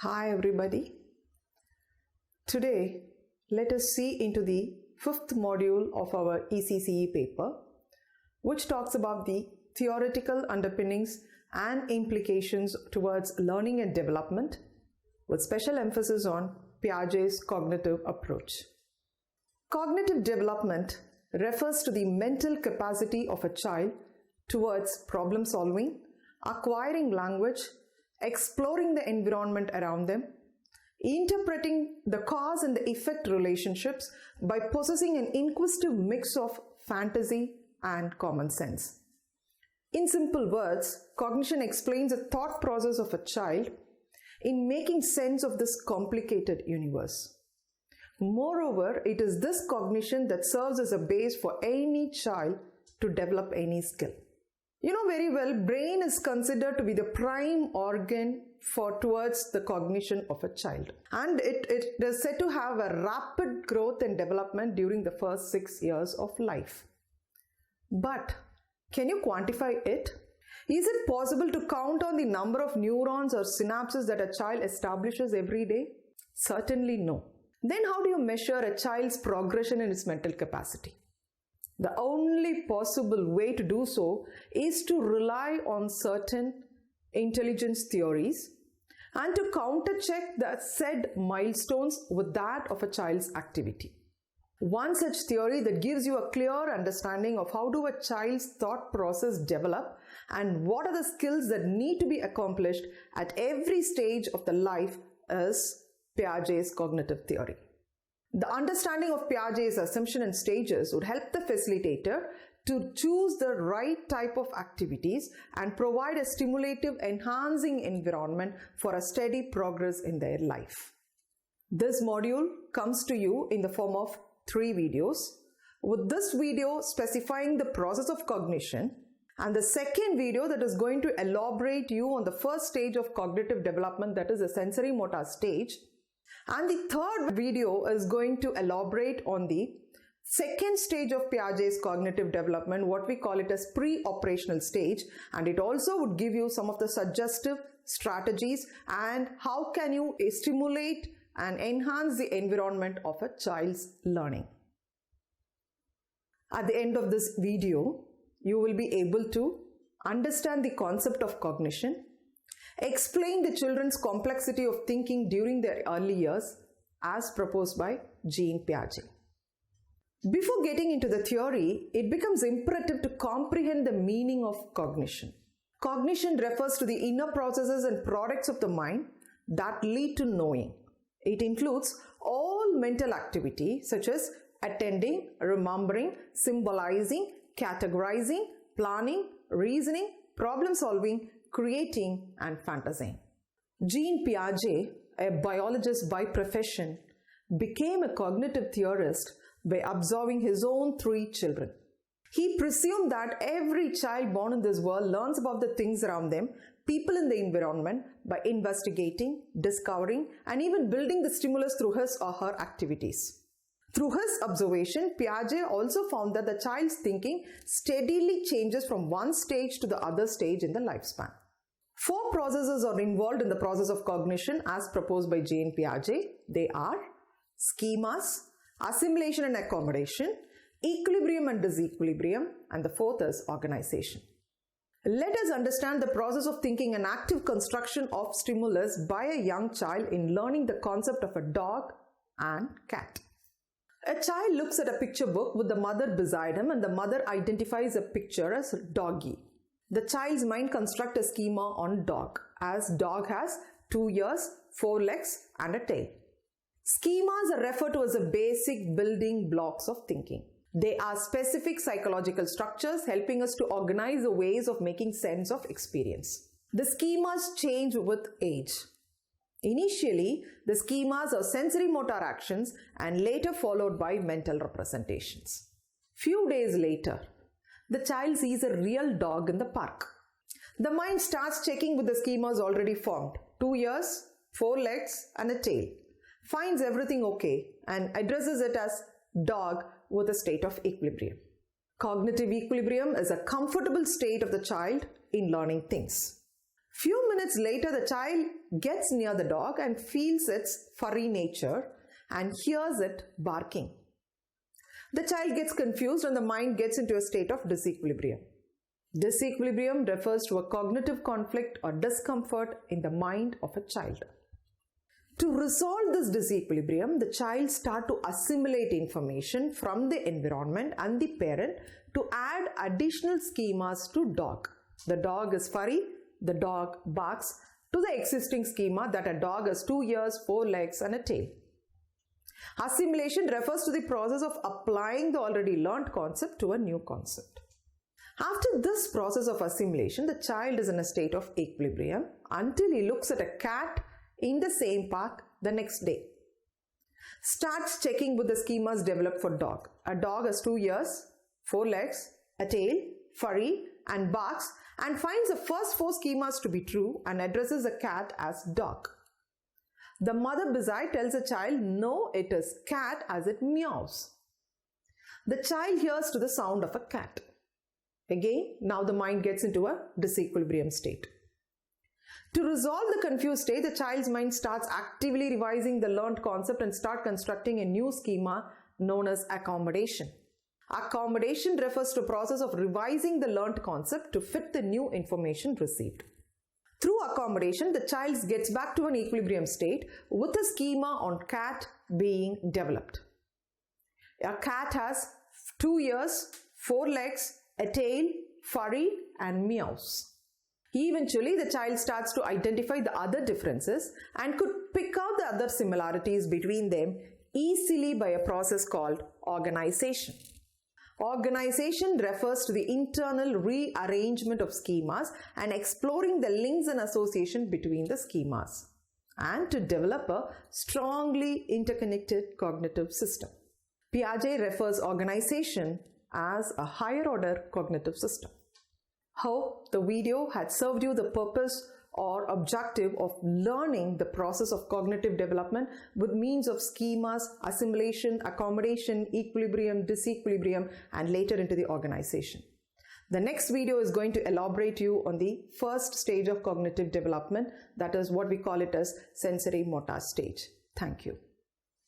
Hi everybody. Today, let us see into the fifth module of our ECCE paper, which talks about the theoretical underpinnings and implications towards learning and development, with special emphasis on Piaget's cognitive approach. Cognitive development refers to the mental capacity of a child towards problem solving, acquiring language, exploring the environment around them, interpreting the cause and the effect relationships by possessing an inquisitive mix of fantasy and common sense. In simple words, cognition explains the thought process of a child in making sense of this complicated universe. Moreover, it is this cognition that serves as a base for any child to develop any skill. You know very well, brain is considered to be the prime organ towards the cognition of a child. And it is said to have a rapid growth and development during the first 6 years of life. But can you quantify it? Is it possible to count on the number of neurons or synapses that a child establishes every day? Certainly no. Then how do you measure a child's progression in its mental capacity? The only possible way to do so is to rely on certain intelligence theories and to countercheck the said milestones with that of a child's activity. One such theory that gives you a clear understanding of how do a child's thought process develop and what are the skills that need to be accomplished at every stage of the life is Piaget's cognitive theory. The understanding of Piaget's assumption and stages would help the facilitator to choose the right type of activities and provide a stimulative, enhancing environment for a steady progress in their life. This module comes to you in the form of 3 videos, with this video specifying the process of cognition and the second video that is going to elaborate you on the first stage of cognitive development, that is the sensory motor stage. And the third video is going to elaborate on the second stage of Piaget's cognitive development, what we call it as pre-operational stage, and it also would give you some of the suggestive strategies and how can you stimulate and enhance the environment of a child's learning. At the end of this video, you will be able to understand the concept of cognition, explain the children's complexity of thinking during their early years as proposed by Jean Piaget. Before getting into the theory, it becomes imperative to comprehend the meaning of cognition. Cognition refers to the inner processes and products of the mind that lead to knowing. It includes all mental activity such as attending, remembering, symbolizing, categorizing, planning, reasoning, problem solving, creating and fantasizing. Jean Piaget, a biologist by profession, became a cognitive theorist by observing his own 3 children. He presumed that every child born in this world learns about the things around them, people in the environment, by investigating, discovering, and even building the stimulus through his or her activities. Through his observation, Piaget also found that the child's thinking steadily changes from one stage to the other stage in the lifespan. 4 processes are involved in the process of cognition as proposed by Jean Piaget. They are schemas, assimilation and accommodation, equilibrium and disequilibrium, and the 4th is organization. Let us understand the process of thinking and active construction of stimulus by a young child in learning the concept of a dog and cat. A child looks at a picture book with the mother beside him and the mother identifies a picture as doggy. The child's mind constructs a schema on dog, as dog has 2 ears, 4 legs and a tail. Schemas are referred to as the basic building blocks of thinking. They are specific psychological structures helping us to organize the ways of making sense of experience. The schemas change with age. Initially, the schemas are sensory motor actions and later followed by mental representations. Few days later, the child sees a real dog in the park. The mind starts checking with the schemas already formed. 2 ears, 4 legs and a tail. Finds everything okay and addresses it as dog with a state of equilibrium. Cognitive equilibrium is a comfortable state of the child in learning things. Few minutes later, the child gets near the dog and feels its furry nature and hears it barking. The child gets confused and the mind gets into a state of disequilibrium. Disequilibrium refers to a cognitive conflict or discomfort in the mind of a child. To resolve this disequilibrium, the child starts to assimilate information from the environment and the parent to add additional schemas to dog. The dog is furry, the dog barks, to the existing schema that a dog has 2 ears, 4 legs and a tail. Assimilation refers to the process of applying the already learnt concept to a new concept. After this process of assimilation, the child is in a state of equilibrium until he looks at a cat in the same park the next day. Starts checking with the schemas developed for dog. A dog has 2 ears, 4 legs, a tail, furry and barks, and finds the first 4 schemas to be true and addresses the cat as dog. The mother beside tells the child, no, it is cat, as it meows. The child hears to the sound of a cat. Again, now the mind gets into a disequilibrium state. To resolve the confused state, the child's mind starts actively revising the learned concept and start constructing a new schema known as accommodation. Accommodation refers to a process of revising the learned concept to fit the new information received. Through accommodation, the child gets back to an equilibrium state with a schema on cat being developed. A cat has 2 ears, 4 legs, a tail, furry and meows. Eventually, the child starts to identify the other differences and could pick out the other similarities between them easily by a process called organization. Organization refers to the internal rearrangement of schemas and exploring the links and association between the schemas, and to develop a strongly interconnected cognitive system. Piaget refers organization as a higher order cognitive system. Hope the video had served you the purpose or objective of learning the process of cognitive development with means of schemas, assimilation, accommodation, equilibrium, disequilibrium, and later into the organization. The next video is going to elaborate you on the first stage of cognitive development, that is what we call it as sensory motor stage. Thank you.